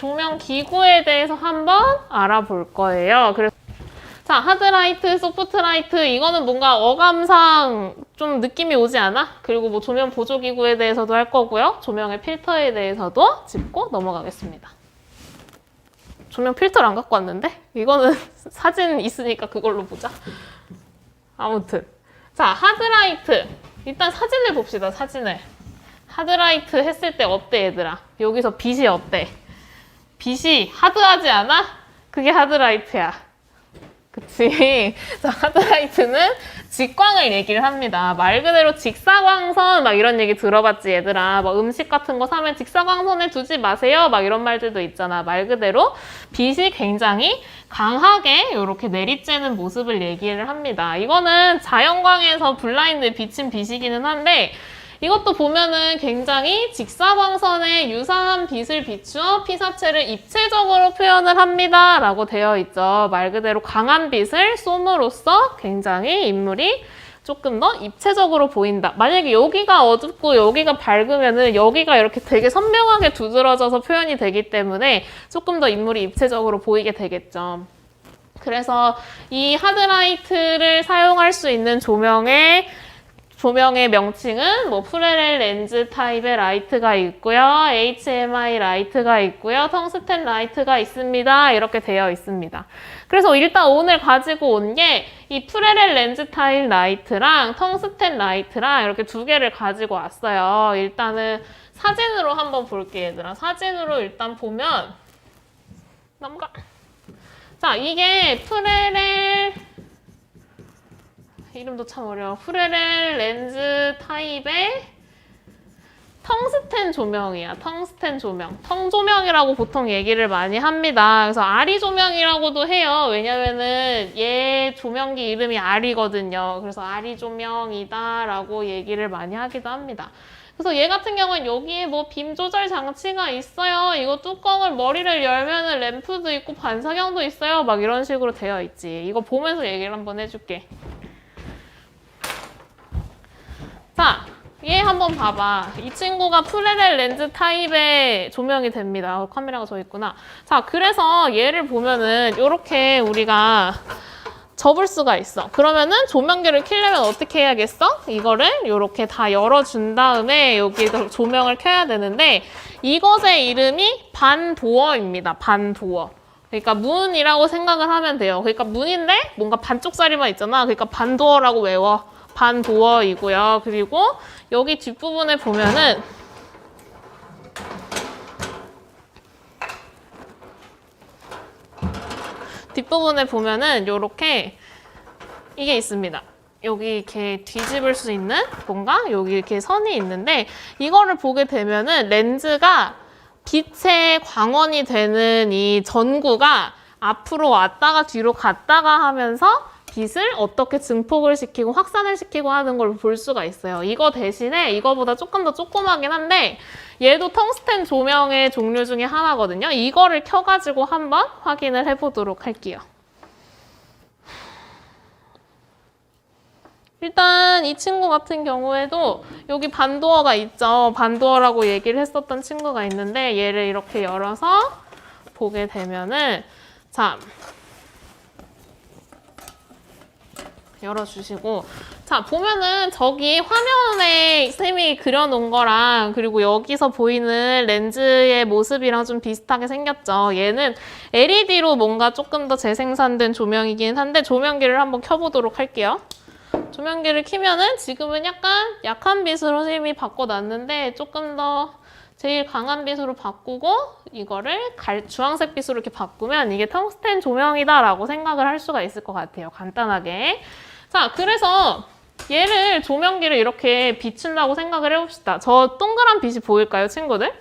조명 기구에 대해서 한번 알아볼 거예요. 그래서 자, 하드라이트, 소프트라이트 이거는 뭔가 어감상 좀 느낌이 오지 않아? 그리고 뭐 조명 보조기구에 대해서도 할 거고요. 조명의 필터에 대해서도 짚고 넘어가겠습니다. 조명 필터를 안 갖고 왔는데? 이거는 사진 있으니까 그걸로 보자. 아무튼 자, 하드라이트. 일단 사진을 봅시다, 사진을. 하드라이트 했을 때 어때, 얘들아? 여기서 빛이 어때? 빛이 하드하지 않아? 그게 하드라이트야. 그치? 자, 하드라이트는 직광을 얘기를 합니다. 말 그대로 직사광선 막 이런 얘기 들어봤지, 얘들아. 뭐 음식 같은 거 사면 직사광선을 두지 마세요. 막 이런 말들도 있잖아. 말 그대로 빛이 굉장히 강하게 이렇게 내리쬐는 모습을 얘기를 합니다. 이거는 자연광에서 블라인드에 비친 빛이기는 한데 이것도 보면은 굉장히 직사광선에 유사한 빛을 비추어 피사체를 입체적으로 표현을 합니다. 라고 되어 있죠. 말 그대로 강한 빛을 쏨으로써 굉장히 인물이 조금 더 입체적으로 보인다. 만약에 여기가 어둡고 여기가 밝으면은 여기가 이렇게 되게 선명하게 두드러져서 표현이 되기 때문에 조금 더 인물이 입체적으로 보이게 되겠죠. 그래서 이 하드라이트를 사용할 수 있는 조명의 명칭은 뭐 프레렐 렌즈 타입의 라이트가 있고요. HMI 라이트가 있고요. 텅스텐 라이트가 있습니다. 이렇게 되어 있습니다. 그래서 일단 오늘 가지고 온 게 이 프레렐 렌즈 타입 라이트랑 텅스텐 라이트랑 이렇게 두 개를 가지고 왔어요. 일단은 사진으로 한번 볼게요, 얘들아. 사진으로 일단 보면 넘어가. 자, 이게 프레렐 이름도 참 어려워. 프레렐 렌즈 타입의 텅스텐 조명이야. 텅스텐 조명. 텅조명이라고 보통 얘기를 많이 합니다. 그래서 아리 조명이라고도 해요. 왜냐면은 얘 조명기 이름이 아리거든요. 그래서 아리 조명이다라고 얘기를 많이 하기도 합니다. 그래서 얘 같은 경우는 여기에 뭐 빔 조절 장치가 있어요. 이거 뚜껑을 머리를 열면은 램프도 있고 반사경도 있어요. 막 이런 식으로 되어 있지. 이거 보면서 얘기를 한번 해줄게. 자, 얘 한번 봐봐. 이 친구가 프레렐 렌즈 타입의 조명이 됩니다. 카메라가 저 있구나. 자, 그래서 얘를 보면은 이렇게 우리가 접을 수가 있어. 그러면은 조명기를 켜려면 어떻게 해야겠어? 이거를 이렇게 다 열어준 다음에 여기에서 조명을 켜야 되는데 이것의 이름이 반도어입니다. 반도어. 그러니까 문이라고 생각을 하면 돼요. 그러니까 문인데 뭔가 반쪽짜리만 있잖아. 그러니까 반도어라고 외워. 반도어이고요. 그리고 여기 뒷부분에 보면은 요렇게 이게 있습니다. 여기 이렇게 뒤집을 수 있는 뭔가 여기 이렇게 선이 있는데 이거를 보게 되면은 렌즈가 빛의 광원이 되는 이 전구가 앞으로 왔다가 뒤로 갔다가 하면서 빛을 어떻게 증폭을 시키고 확산을 시키고 하는 걸 볼 수가 있어요. 이거 대신에 이거보다 조금 더 조그마긴 한데 얘도 텅스텐 조명의 종류 중에 하나거든요. 이거를 켜가지고 한번 확인을 해보도록 할게요. 일단 이 친구 같은 경우에도 여기 반도어가 있죠. 반도어라고 얘기를 했었던 친구가 있는데 얘를 이렇게 열어서 보게 되면은 자, 열어주시고 자, 보면은 저기 화면에 쌤이 그려놓은 거랑 그리고 여기서 보이는 렌즈의 모습이랑 좀 비슷하게 생겼죠. 얘는 LED로 뭔가 조금 더 재생산된 조명이긴 한데 조명기를 한번 켜보도록 할게요. 조명기를 켜면은 지금은 약간 약한 빛으로 쌤이 바꿔놨는데 조금 더 제일 강한 빛으로 바꾸고 이거를 주황색 빛으로 이렇게 바꾸면 이게 텅스텐 조명이다라고 생각을 할 수가 있을 것 같아요. 간단하게. 자, 그래서 얘를 조명기를 이렇게 비춘다고 생각을 해봅시다. 저 동그란 빛이 보일까요, 친구들?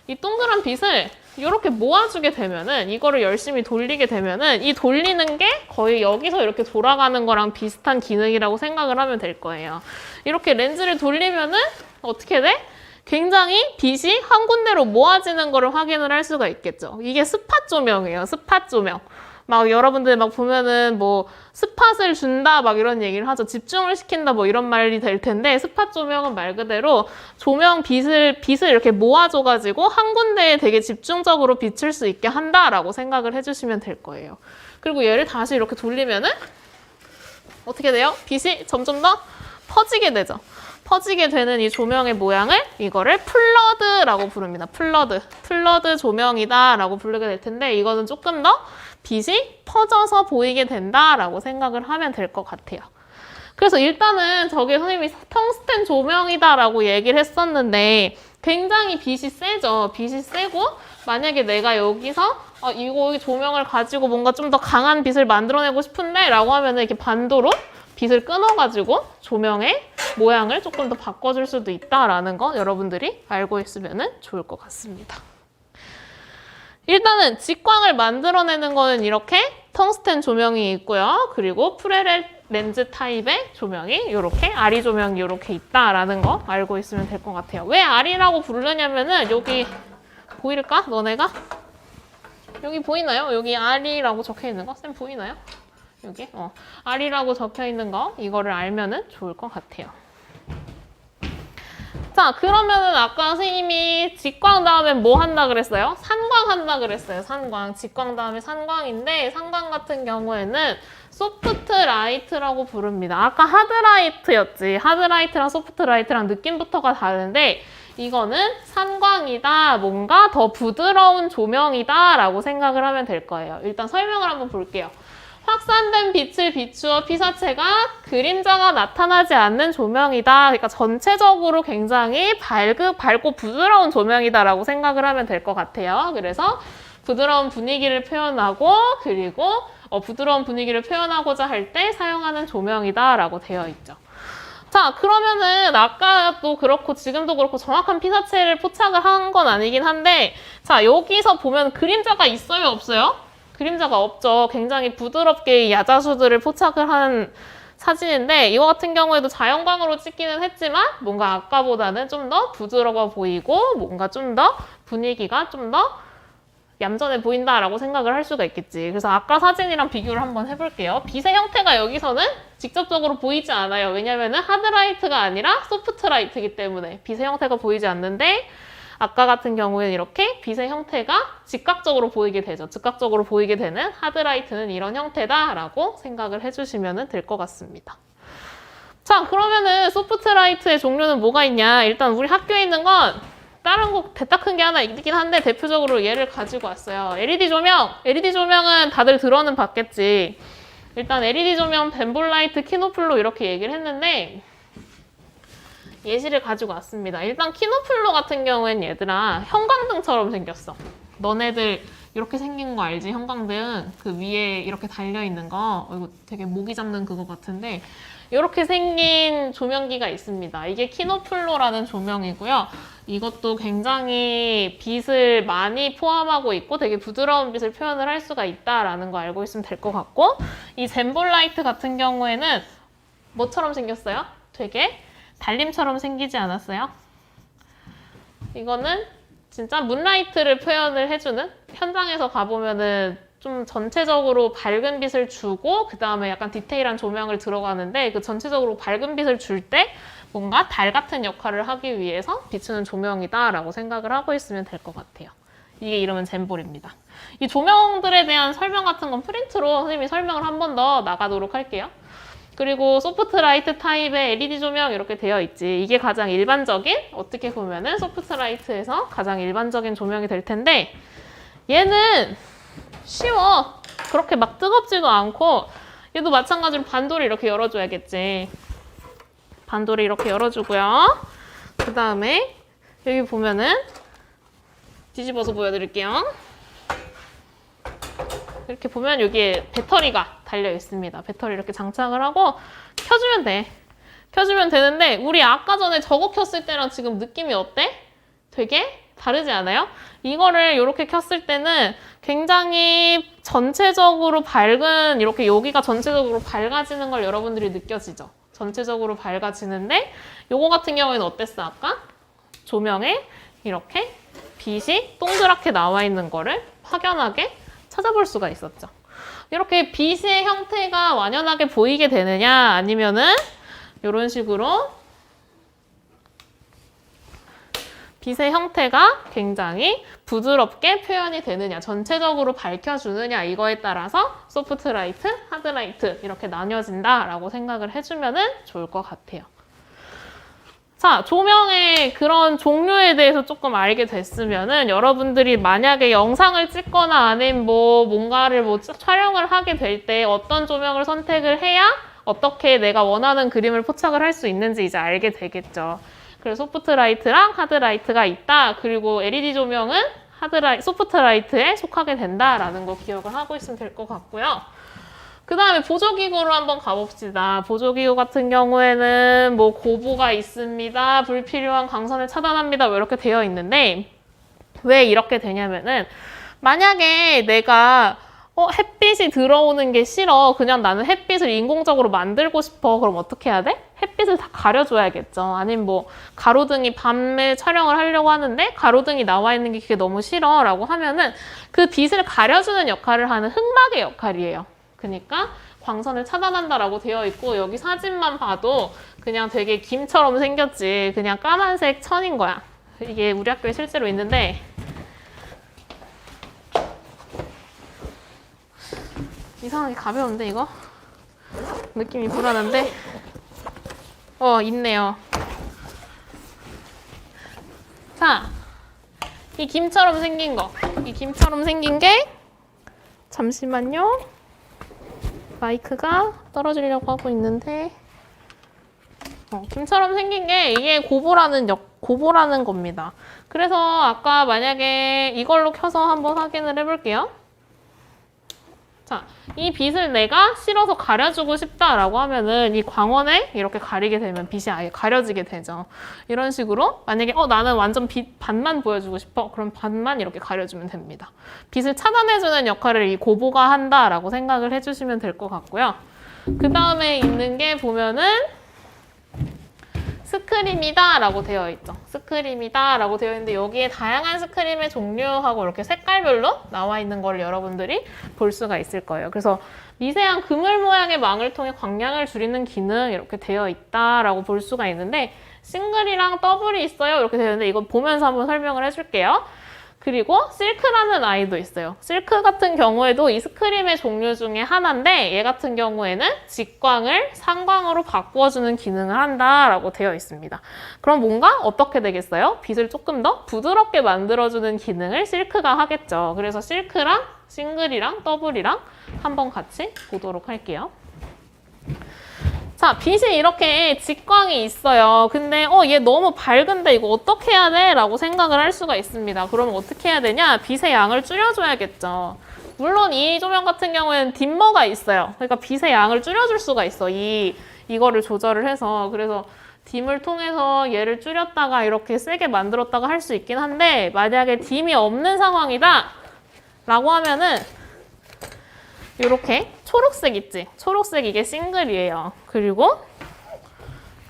이 동그란 빛을 이렇게 모아주게 되면은 이거를 열심히 돌리게 되면은 이 돌리는 게 거의 여기서 이렇게 돌아가는 거랑 비슷한 기능이라고 생각을 하면 될 거예요. 이렇게 렌즈를 돌리면은 어떻게 돼? 굉장히 빛이 한 군데로 모아지는 거를 확인을 할 수가 있겠죠. 이게 스팟 조명이에요. 스팟 조명. 막 여러분들 막 보면은 뭐 스팟을 준다 막 이런 얘기를 하죠. 집중을 시킨다 뭐 이런 말이 될 텐데 스팟 조명은 말 그대로 조명 빛을 이렇게 모아줘가지고 한 군데에 되게 집중적으로 비출 수 있게 한다라고 생각을 해주시면 될 거예요. 그리고 얘를 다시 이렇게 돌리면은 어떻게 돼요? 빛이 점점 더 퍼지게 되죠. 퍼지게 되는 이 조명의 모양을 이거를 플러드라고 부릅니다. 플러드 조명이다라고 부르게 될 텐데 이거는 조금 더 빛이 퍼져서 보이게 된다라고 생각을 하면 될 것 같아요. 그래서 일단은 저게 선생님이 텅스텐 조명이다라고 얘기를 했었는데 굉장히 빛이 세죠. 빛이 세고 만약에 내가 여기서 이거 조명을 가지고 뭔가 좀 더 강한 빛을 만들어내고 싶은데 라고 하면은 이렇게 반도로 빛을 끊어가지고 조명의 모양을 조금 더 바꿔줄 수도 있다라는 거 여러분들이 알고 있으면 좋을 것 같습니다. 일단은 직광을 만들어내는 거는 이렇게 텅스텐 조명이 있고요. 그리고 프레렐 렌즈 타입의 조명이 이렇게 아리 조명이 이렇게 있다라는 거 알고 있으면 될 것 같아요. 왜 아리라고 부르냐면은 여기 보일까? 너네가? 여기 보이나요? 여기 아리라고 적혀 있는 거? 쌤 보이나요? 여기? R이라고 적혀 있는 거 이거를 알면은 좋을 것 같아요. 자, 그러면은 아까 선생님이 직광 다음에 뭐 한다 그랬어요? 산광 한다 그랬어요. 산광. 직광 다음에 산광인데 산광 같은 경우에는 소프트 라이트라고 부릅니다. 아까 하드 라이트였지. 하드 라이트랑 소프트 라이트랑 느낌부터가 다른데 이거는 산광이다. 뭔가 더 부드러운 조명이다 라고 생각을 하면 될 거예요. 일단 설명을 한번 볼게요. 확산된 빛을 비추어 피사체가 그림자가 나타나지 않는 조명이다. 그러니까 전체적으로 굉장히 밝고 부드러운 조명이다라고 생각을 하면 될 것 같아요. 그래서 부드러운 분위기를 표현하고 그리고 부드러운 분위기를 표현하고자 할 때 사용하는 조명이다라고 되어 있죠. 자, 그러면은 아까도 그렇고 지금도 그렇고 정확한 피사체를 포착을 한 건 아니긴 한데 자, 여기서 보면 그림자가 있어요? 없어요? 그림자가 없죠. 굉장히 부드럽게 야자수들을 포착을 한 사진인데 이거 같은 경우에도 자연광으로 찍기는 했지만 뭔가 아까보다는 좀 더 부드러워 보이고 뭔가 좀 더 분위기가 좀 더 얌전해 보인다라고 생각을 할 수가 있겠지. 그래서 아까 사진이랑 비교를 한번 해볼게요. 빛의 형태가 여기서는 직접적으로 보이지 않아요. 왜냐면은 하드라이트가 아니라 소프트라이트이기 때문에 빛의 형태가 보이지 않는데 아까 같은 경우에는 이렇게 빛의 형태가 직각적으로 보이게 되죠. 즉각적으로 보이게 되는 하드라이트는 이런 형태다라고 생각을 해주시면 될 것 같습니다. 자, 그러면은 소프트라이트의 종류는 뭐가 있냐? 일단 우리 학교에 있는 건 다른 거 대따 큰 게 하나 있긴 한데 대표적으로 얘를 가지고 왔어요. LED 조명! LED 조명은 다들 들어는 봤겠지. 일단 LED 조명, 벤볼라이트, 키노플로 이렇게 얘기를 했는데 예시를 가지고 왔습니다. 일단 키노플로 같은 경우엔 얘들아 형광등처럼 생겼어. 너네들 이렇게 생긴 거 알지? 형광등 그 위에 이렇게 달려있는 거 이거 되게 모기 잡는 그거 같은데 이렇게 생긴 조명기가 있습니다. 이게 키노플로라는 조명이고요. 이것도 굉장히 빛을 많이 포함하고 있고 되게 부드러운 빛을 표현을 할 수가 있다라는 거 알고 있으면 될 것 같고 이 젠볼라이트 같은 경우에는 뭐처럼 생겼어요? 되게 달림처럼 생기지 않았어요? 이거는 진짜 문라이트를 표현을 해주는 현장에서 가보면은 좀 전체적으로 밝은 빛을 주고 그 다음에 약간 디테일한 조명을 들어가는데 그 전체적으로 밝은 빛을 줄 때 뭔가 달 같은 역할을 하기 위해서 비추는 조명이다 라고 생각을 하고 있으면 될 것 같아요. 이게 이름은 젠볼입니다. 이 조명들에 대한 설명 같은 건 프린트로 선생님이 설명을 한 번 더 나가도록 할게요. 그리고 소프트라이트 타입의 LED 조명 이렇게 되어 있지. 이게 가장 일반적인 어떻게 보면은 소프트라이트에서 가장 일반적인 조명이 될 텐데 얘는 쉬워. 그렇게 막 뜨겁지도 않고 얘도 마찬가지로 반도를 이렇게 열어줘야겠지. 반도를 이렇게 열어주고요. 그 다음에 여기 보면은 뒤집어서 보여드릴게요. 이렇게 보면 여기에 배터리가 달려 있습니다. 배터리 이렇게 장착을 하고 켜주면 돼. 켜주면 되는데 우리 아까 전에 저거 켰을 때랑 지금 느낌이 어때? 되게 다르지 않아요? 이거를 이렇게 켰을 때는 굉장히 전체적으로 밝은 이렇게 여기가 전체적으로 밝아지는 걸 여러분들이 느껴지죠? 전체적으로 밝아지는데 요거 같은 경우에는 어땠어 아까? 조명에 이렇게 빛이 동그랗게 나와 있는 거를 확연하게 찾아볼 수가 있었죠. 이렇게 빛의 형태가 완연하게 보이게 되느냐 아니면은 이런 식으로 빛의 형태가 굉장히 부드럽게 표현이 되느냐, 전체적으로 밝혀주느냐 이거에 따라서 소프트 라이트, 하드 라이트 이렇게 나뉘어진다라고 생각을 해주면 좋을 것 같아요. 자, 조명의 그런 종류에 대해서 조금 알게 됐으면은 여러분들이 만약에 영상을 찍거나 아니면 뭔가를 촬영을 하게 될 때 어떤 조명을 선택을 해야 어떻게 내가 원하는 그림을 포착을 할 수 있는지 이제 알게 되겠죠. 그래서 소프트 라이트랑 하드 라이트가 있다. 그리고 LED 조명은 소프트 라이트에 속하게 된다라는 거 기억을 하고 있으면 될 것 같고요. 그 다음에 보조기구로 한번 가봅시다. 보조기구 같은 경우에는 고보가 있습니다. 불필요한 광선을 차단합니다. 이렇게 되어 있는데 왜 이렇게 되냐면은 만약에 내가 햇빛이 들어오는 게 싫어. 그냥 나는 햇빛을 인공적으로 만들고 싶어. 그럼 어떻게 해야 돼? 햇빛을 다 가려줘야겠죠. 아니면 가로등이 밤에 촬영을 하려고 하는데 가로등이 나와 있는 게 그게 너무 싫어 라고 하면은 그 빛을 가려주는 역할을 하는 흑막의 역할이에요. 그러니까 광선을 차단한다라고 되어 있고 여기 사진만 봐도 그냥 되게 김처럼 생겼지. 그냥 까만색 천인 거야. 이게 우리 학교에 실제로 있는데 이상하게 가벼운데 이거? 느낌이 불안한데? 있네요. 자, 이 김처럼 생긴 거. 이 김처럼 생긴 게 잠시만요. 마이크가 떨어지려고 하고 있는데 김처럼 생긴 게 이게 고보라는 겁니다. 그래서 아까 만약에 이걸로 켜서 한번 확인을 해볼게요. 자, 이 빛을 내가 실어서 가려주고 싶다라고 하면은 이 광원에 이렇게 가리게 되면 빛이 아예 가려지게 되죠. 이런 식으로 만약에 나는 완전 빛 반만 보여주고 싶어. 그럼 반만 이렇게 가려주면 됩니다. 빛을 차단해주는 역할을 이 고보가 한다라고 생각을 해주시면 될 것 같고요. 그 다음에 있는 게 보면은 스크림이다 라고 되어 있죠. 스크림이다 라고 되어 있는데 여기에 다양한 스크림의 종류하고 이렇게 색깔별로 나와 있는 걸 여러분들이 볼 수가 있을 거예요. 그래서 미세한 그물 모양의 망을 통해 광량을 줄이는 기능 이렇게 되어 있다라고 볼 수가 있는데 싱글이랑 더블이 있어요. 이렇게 되어 있는데 이거 보면서 한번 설명을 해줄게요. 그리고 실크라는 아이도 있어요. 실크 같은 경우에도 이 스크림의 종류 중에 하나인데 얘 같은 경우에는 직광을 상광으로 바꾸어주는 기능을 한다라고 되어 있습니다. 그럼 뭔가 어떻게 되겠어요? 빛을 조금 더 부드럽게 만들어주는 기능을 실크가 하겠죠. 그래서 실크랑 싱글이랑 더블이랑 한번 같이 보도록 할게요. 자, 빛이 이렇게 직광이 있어요. 근데 얘 너무 밝은데 이거 어떻게 해야 돼? 라고 생각을 할 수가 있습니다. 그러면 어떻게 해야 되냐? 빛의 양을 줄여줘야겠죠. 물론 이 조명 같은 경우에는 딤머가 있어요. 그러니까 빛의 양을 줄여줄 수가 있어. 이거를 조절을 해서. 그래서 딤을 통해서 얘를 줄였다가 이렇게 세게 만들었다가 할 수 있긴 한데 만약에 딤이 없는 상황이다 라고 하면은 이렇게 초록색 있지? 초록색 이게 싱글이에요. 그리고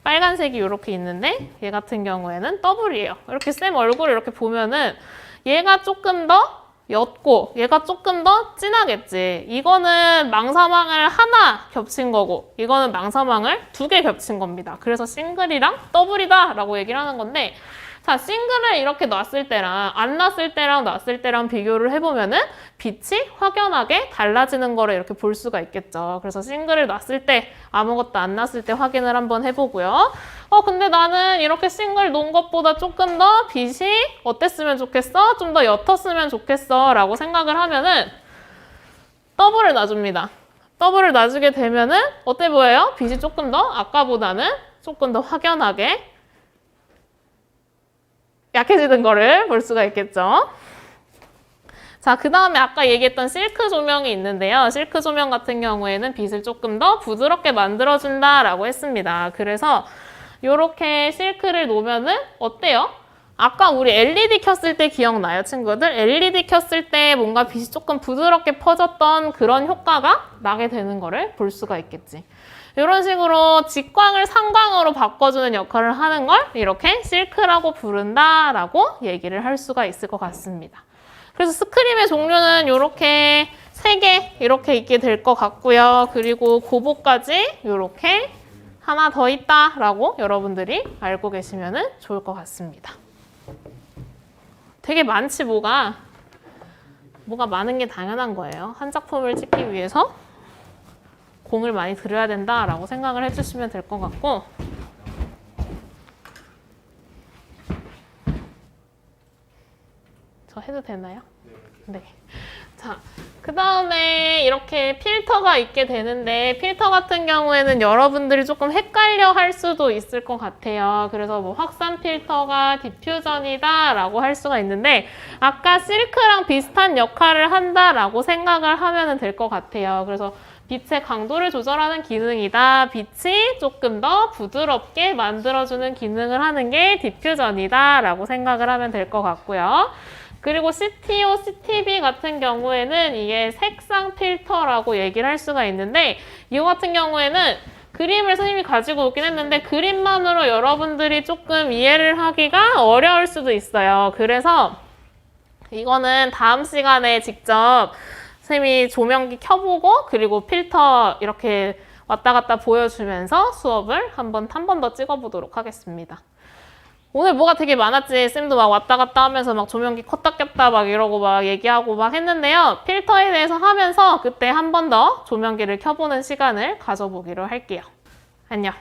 빨간색이 이렇게 있는데 얘 같은 경우에는 더블이에요. 이렇게 쌤 얼굴을 이렇게 보면은 얘가 조금 더 옅고 얘가 조금 더 진하겠지. 이거는 망사망을 하나 겹친 거고 이거는 망사망을 2개 겹친 겁니다. 그래서 싱글이랑 더블이다 라고 얘기를 하는 건데 자, 싱글을 이렇게 놨을 때랑 안 놨을 때랑 놨을 때랑 비교를 해보면은 빛이 확연하게 달라지는 거를 이렇게 볼 수가 있겠죠. 그래서 싱글을 놨을 때 아무것도 안 놨을 때 확인을 한번 해보고요. 근데 나는 이렇게 싱글 놓은 것보다 조금 더 빛이 어땠으면 좋겠어? 좀 더 옅었으면 좋겠어 라고 생각을 하면은 더블을 놔줍니다. 더블을 놔주게 되면은 어때 보여요? 빛이 조금 더 아까보다는 조금 더 확연하게 약해지는 거를 볼 수가 있겠죠. 자, 그 다음에 아까 얘기했던 실크 조명이 있는데요. 실크 조명 같은 경우에는 빛을 조금 더 부드럽게 만들어준다라고 했습니다. 그래서 이렇게 실크를 놓으면은 어때요? 아까 우리 LED 켰을 때 기억나요, 친구들? LED 켰을 때 뭔가 빛이 조금 부드럽게 퍼졌던 그런 효과가 나게 되는 거를 볼 수가 있겠지. 이런 식으로 직광을 상광으로 바꿔주는 역할을 하는 걸 이렇게 실크라고 부른다라고 얘기를 할 수가 있을 것 같습니다. 그래서 스크림의 종류는 이렇게 3개 이렇게 있게 될 것 같고요. 그리고 고보까지 이렇게 하나 더 있다라고 여러분들이 알고 계시면 좋을 것 같습니다. 되게 많지 뭐가 많은 게 당연한 거예요. 한 작품을 찍기 위해서 공을 많이 들여야 된다라고 생각을 해주시면 될 것 같고 저 해도 되나요? 네. 자, 그 다음에 이렇게 필터가 있게 되는데 필터 같은 경우에는 여러분들이 조금 헷갈려 할 수도 있을 것 같아요. 그래서 뭐 확산 필터가 디퓨전이다 라고 할 수가 있는데 아까 실크랑 비슷한 역할을 한다라고 생각을 하면 될 것 같아요. 그래서 빛의 강도를 조절하는 기능이다. 빛이 조금 더 부드럽게 만들어주는 기능을 하는 게 디퓨전이다 라고 생각을 하면 될 것 같고요. 그리고 CTO, CTB 같은 경우에는 이게 색상 필터라고 얘기를 할 수가 있는데 이거 같은 경우에는 그림을 선생님이 가지고 오긴 했는데 그림만으로 여러분들이 조금 이해를 하기가 어려울 수도 있어요. 그래서 이거는 다음 시간에 직접 선생님이 조명기 켜보고 그리고 필터 이렇게 왔다 갔다 보여주면서 수업을 한 번 더 찍어보도록 하겠습니다. 오늘 뭐가 되게 많았지. 쌤도 막 왔다 갔다 하면서 막 조명기 껐다 꼈다 막 이러고 막 얘기하고 막 했는데요. 필터에 대해서 하면서 그때 한 번 더 조명기를 켜보는 시간을 가져보기로 할게요. 안녕.